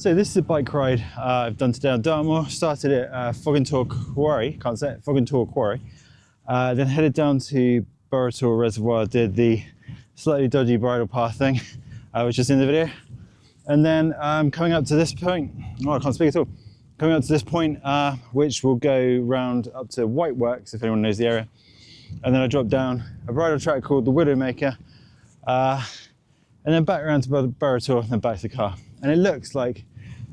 So this is a bike ride I've done today on Dartmoor. Started at Foggy Quarry, can't say it, Foggy Quarry. Then headed down to Burrator Reservoir, did the slightly dodgy bridle path thing, which is in the video. And then coming up to this point, oh, I can't speak at all. Coming up to this point, which will go round up to Whiteworks, if anyone knows the area. And then I dropped down a bridle track called the Widowmaker, and then back around to Burrator and then back to the car. And it looks like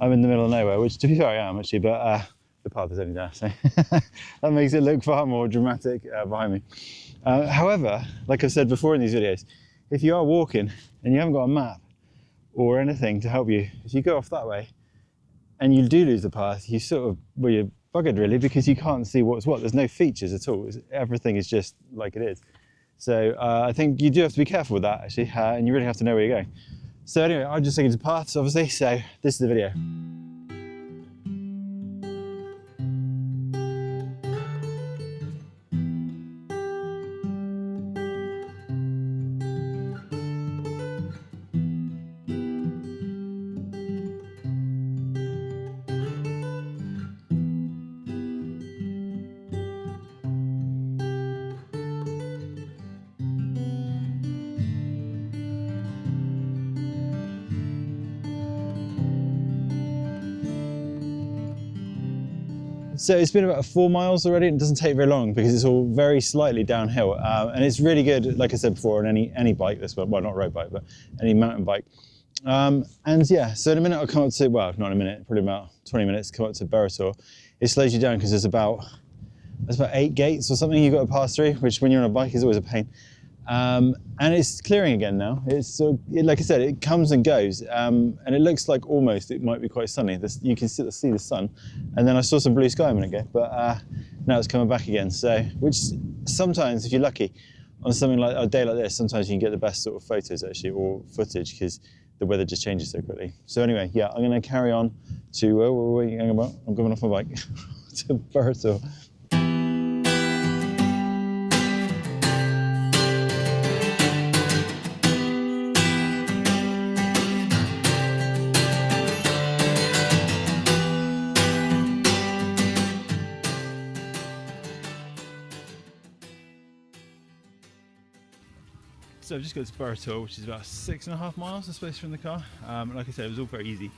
I'm in the middle of nowhere, which to be fair I am actually, but the path is only there, so that makes it look far more dramatic behind me. However, like I've said before in these videos, if you are walking and you haven't got a map or anything to help you, if you go off that way and you do lose the path, you sort of, well, you're buggered really, because you can't see what's what. There's no features at all. Everything is just like it is. So I think you do have to be careful with that actually, and you really have to know where you're going. So anyway, I'm just looking to paths obviously, so this is the video. So it's been about 4 miles already, and it doesn't take very long because it's all very slightly downhill, and it's really good, like I said before, on any bike, well, not road bike, but any mountain bike. And yeah, so in a minute I'll come up to, well, not in a minute, probably about 20 minutes, come up to Burrator. It slows you down because there's about 8 gates or something you've got to pass through, which when you're on a bike is always a pain. And it's clearing again now. It's sort of, like I said, it comes and goes, and it looks like almost it might be quite sunny. You can see the sun, and then I saw some blue sky a minute ago, but now it's coming back again. So, which sometimes, if you're lucky, on something like a day like this, sometimes you can get the best sort of photos actually, or footage, because the weather just changes so quickly. So anyway, yeah, I'm going to carry on to where are you going about? I'm going off my bike to Burrator. So I've just got to Burrator, which is about 6.5 miles, I suppose, from the car. Like I said, it was all very easy.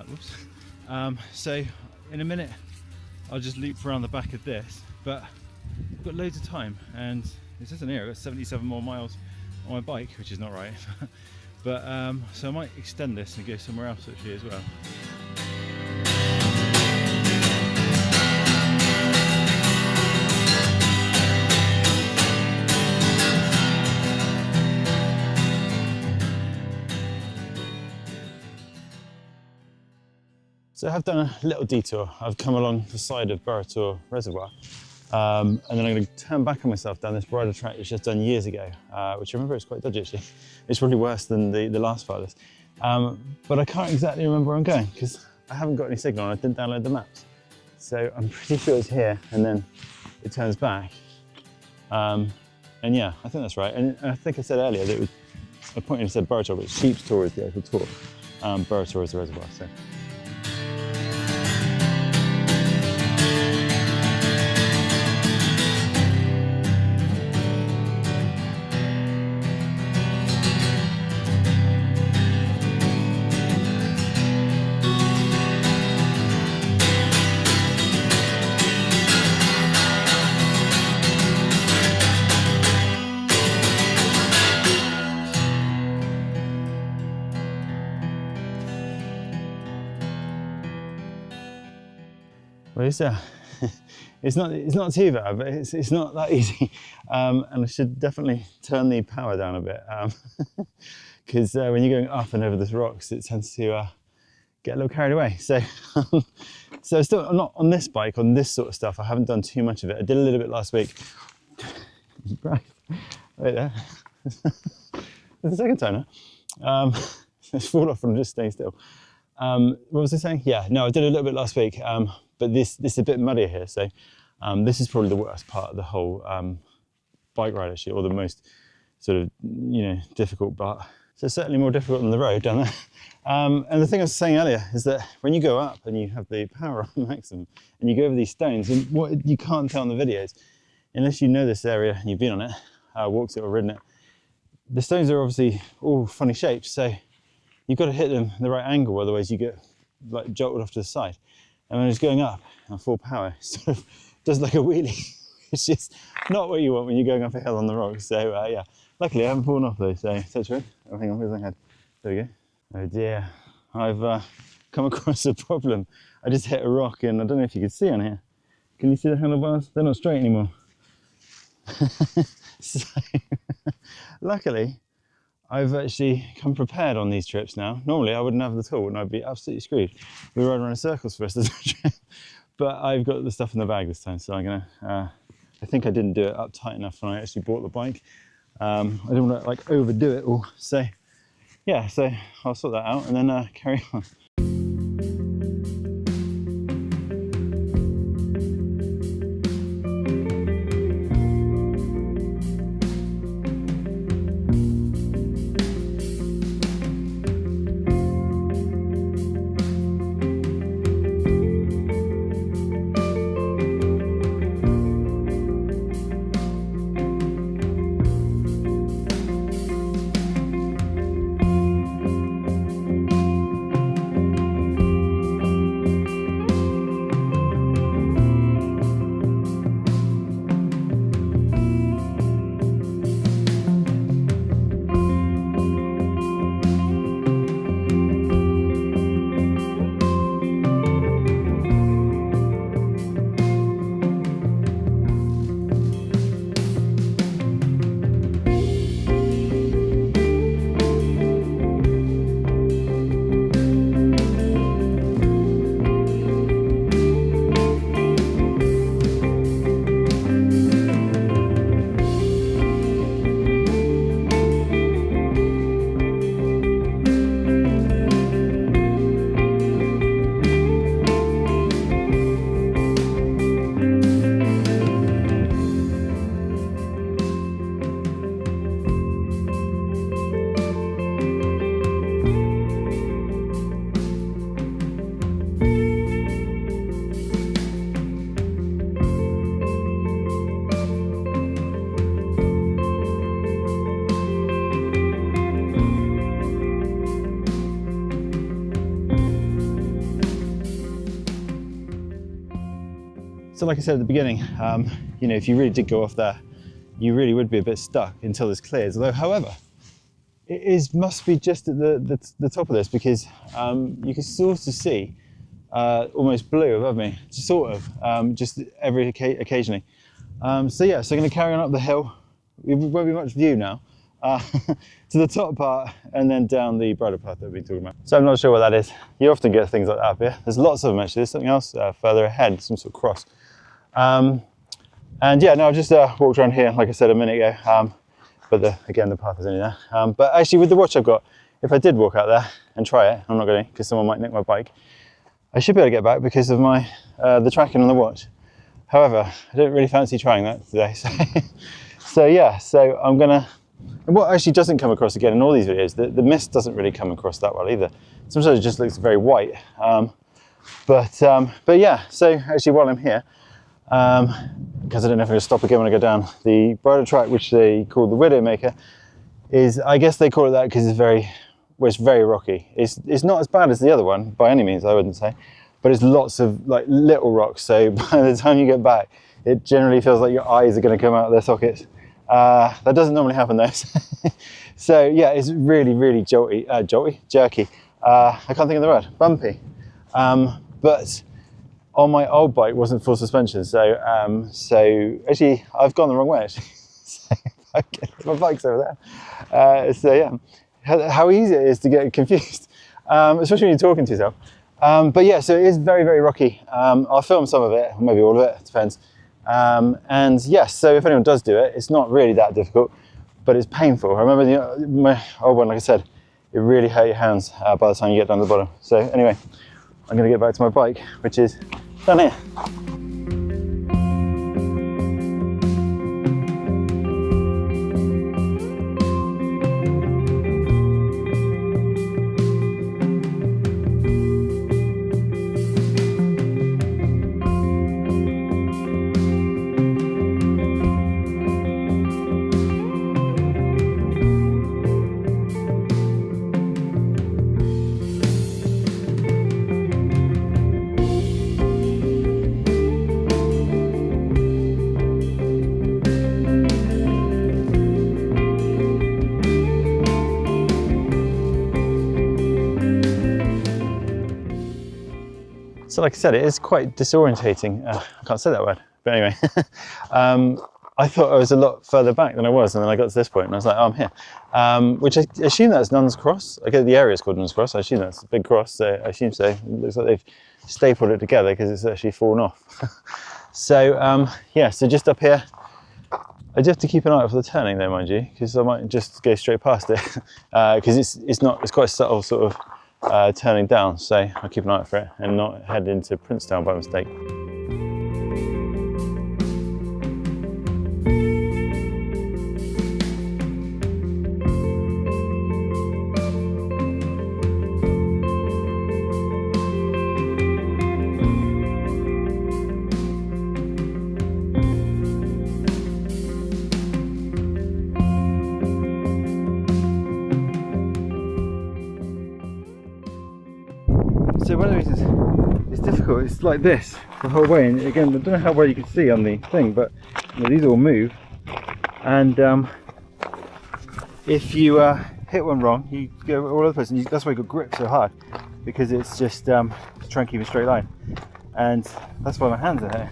Whoops. So in a minute, I'll just loop around the back of this, but I've got loads of time, and it says in here I've got 77 more miles on my bike, which is not right. But so I might extend this and go somewhere else actually as well. So I have done a little detour. I've come along the side of Burrator Reservoir, and then I'm going to turn back on myself down this bridle track which I've done years ago, which I remember is quite dodgy actually. It's probably worse than the last part of this. But I can't exactly remember where I'm going because I haven't got any signal and I didn't download the maps. So I'm pretty sure it's here and then it turns back. And yeah, I think that's right. And I think I said earlier that it was, I pointed and said Burrator, but Sheep's Tor is the actual tour. Burrator is the reservoir. So. Well, it's not too bad, but it's not that easy, and I should definitely turn the power down a bit, because when you're going up and over the rocks, it tends to get a little carried away. So, so I'm not on this bike, on this sort of stuff. I haven't done too much of it. I did a little bit last week. Right there. It's the second time now. It's fallen off from just staying still. What was I saying? Yeah, no, I did a little bit last week, but this is a bit muddier here, so this is probably the worst part of the whole bike ride actually, or the most sort of, difficult part. So it's certainly more difficult than the road down there. And the thing I was saying earlier is that when you go up and you have the power on maximum and you go over these stones, and what you can't tell in the videos, unless you know this area and you've been on it, walked it or ridden it, the stones are obviously all funny shaped, so you've got to hit them in the right angle, otherwise you get like jolted off to the side. And when it's going up on full power, it sort of does like a wheelie. It's just not what you want when you're going up a hill on the rocks. So yeah, luckily I haven't fallen off though, so touch wood. Oh, hang on, where's my head? There we go. Oh dear, I've come across a problem. I just hit a rock and I don't know if you can see on here. Can you see the handlebars? They're not straight anymore. So, luckily, I've actually come prepared on these trips now. Normally I wouldn't have the tool and I'd be absolutely screwed. We ride around in circles for the rest of the trip. But I've got the stuff in the bag this time, so I'm gonna, I think I didn't do it up tight enough when I actually bought the bike. I don't want to like overdo it all. So yeah, so I'll sort that out and then carry on. So like I said at the beginning, you know, if you really did go off there, you really would be a bit stuck until this clears. Although, however, it must be just at the top of this, because you can sort of see almost blue above me, sort of, just occasionally. So yeah, so I'm going to carry on up the hill. It won't be much view now, to the top part and then down the bridle path that we've been talking about. So I'm not sure what that is. You often get things like that up here. There's lots of them actually. There's something else further ahead, some sort of cross. And yeah, no, I just walked around here, like I said a minute ago, but again, the path is only there. But actually with the watch I've got, if I did walk out there and try it, I'm not going to because someone might nick my bike, I should be able to get back because of my the tracking on the watch. However, I don't really fancy trying that today. So yeah, so I'm gonna, and what actually doesn't come across again in all these videos, the mist doesn't really come across that well either. Sometimes it just looks very white. But yeah, so actually while I'm here, because I don't know if I'm gonna stop again when I go down, the bridle track, which they call the Widowmaker, is, I guess they call it that because it's very rocky. It's not as bad as the other one by any means, I wouldn't say, but it's lots of like little rocks. So by the time you get back, it generally feels like your eyes are going to come out of their sockets. That doesn't normally happen though. So yeah, it's really, really jerky. I can't think of the word, bumpy. But on my old bike wasn't full suspension. So actually I've gone the wrong way actually. So, okay, my bike's over there. So yeah, how easy it is to get confused, especially when you're talking to yourself. But yeah, so it is very, very rocky. I'll film some of it, maybe all of it, depends. And yes, so if anyone does do it, it's not really that difficult, but it's painful. I remember my old one, like I said, it really hurt your hands by the time you get down to the bottom. So anyway, I'm going to get back to my bike, which is down here. So like I said, it is quite disorientating. I can't say that word, but anyway. I thought I was a lot further back than I was, and then I got to this point and I was like, oh, I'm here. Which I assume that's Nuns Cross. Okay, the area is called Nuns Cross. I assume that's a big cross, so I assume so. It looks like they've stapled it together because it's actually fallen off. So yeah, so just up here, I do have to keep an eye out for the turning though, mind you, because I might just go straight past it because it's quite a subtle sort of turning down, so I'll keep an eye out for it and not head into Princetown by mistake. So one of the reasons it's difficult, it's like this the whole way, and again, I don't know how well you can see on the thing, but you know, these all move, and if you hit one wrong, you go all over the place, and that's why you got grip so hard, because it's just to try and keep a straight line, and that's why my hands are here.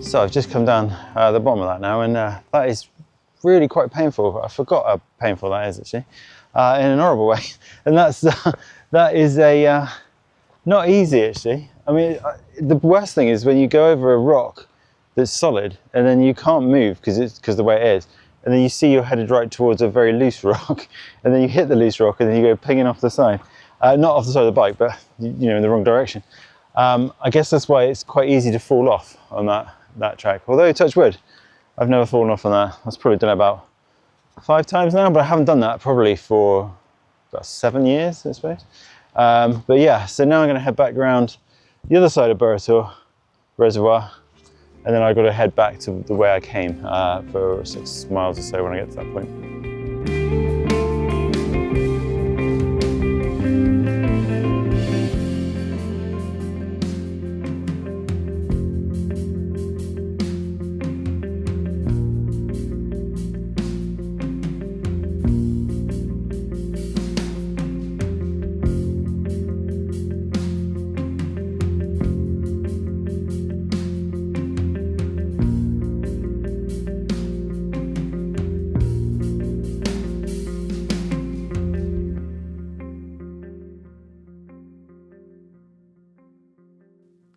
So I've just come down the bottom of that now, and that is really quite painful. I forgot how painful that is actually, in an horrible way. And that is not easy actually. I mean, the worst thing is when you go over a rock that's solid and then you can't move because the way it is, and then you see you're headed right towards a very loose rock, and then you hit the loose rock and then you go pinging off the side, not off the side of the bike, but you know, in the wrong direction. I guess that's why it's quite easy to fall off on that track. Although, touch wood, I've never fallen off on that. I've probably done it about 5 times now, but I haven't done that probably for about 7 years, I suppose. But yeah, so now I'm going to head back around the other side of Burrator Reservoir, and then I've got to head back to the way I came for 6 miles or so when I get to that point.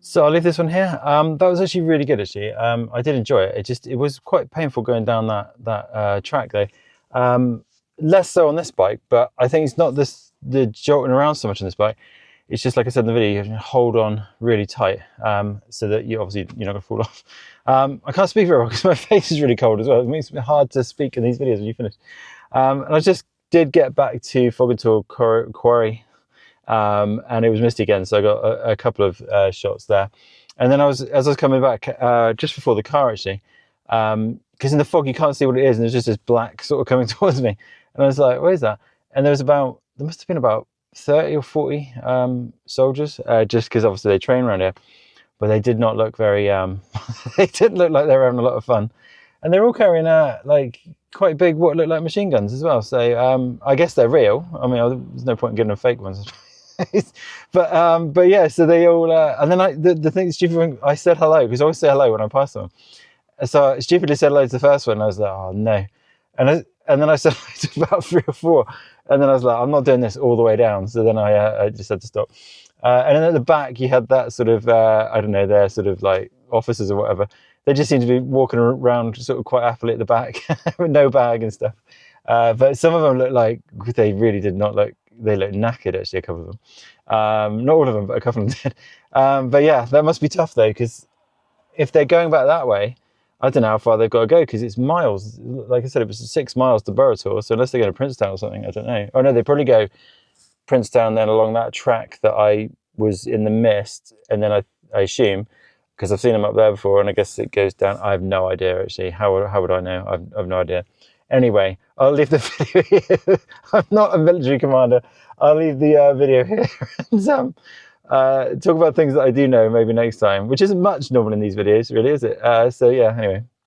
So I'll leave this one here. That was actually really good actually. I did enjoy it. It was quite painful going down that track though. Less so on this bike, but I think it's not the jolting around so much on this bike. It's just like I said in the video, you have to hold on really tight so that you're not going to fall off. I can't speak very well because my face is really cold as well. It makes it hard to speak in these videos when you finish. And I just did get back to Foggy Quarry. And it was misty again, so I got a couple of shots there. And then as I was coming back just before the car actually, because in the fog you can't see what it is, and there's just this black sort of coming towards me, and I was like, what is that? And there must have been about 30 or 40 soldiers, just because obviously they train around here, but they did not look very they didn't look like they were having a lot of fun, and they're all carrying like quite big what look like machine guns as well, so I guess they're real. I mean, there's no point in getting them fake ones. But yeah, so they all and then the thing that's stupid, when I said hello, because I always say hello when I pass them, so I stupidly said hello to the first one, and I was like, oh no, and then I said hello to about 3 or 4, and then I was like, I'm not doing this all the way down, so then I just had to stop. And then at the back you had that sort of I don't know, they're sort of like officers or whatever. They just seem to be walking around sort of quite happily at the back with no bag and stuff. But some of them look like they really did not look. They look knackered actually, a couple of them. Not all of them, but a couple of them did. But yeah, that must be tough though, because if they're going back that way, I don't know how far they've got to go because it's miles. Like I said, it was 6 miles to Burrator. So unless they go to Princetown or something, I don't know. Oh no, they probably go Princetown then along that track that I was in the mist, and then I assume, because I've seen them up there before, and I guess it goes down. I have no idea actually. How would I know? I've no idea. Anyway, I'll leave the video here. I'm not a military commander. I'll leave the video here and talk about things that I do know maybe next time, which isn't much normal in these videos, really, is it? So yeah, anyway.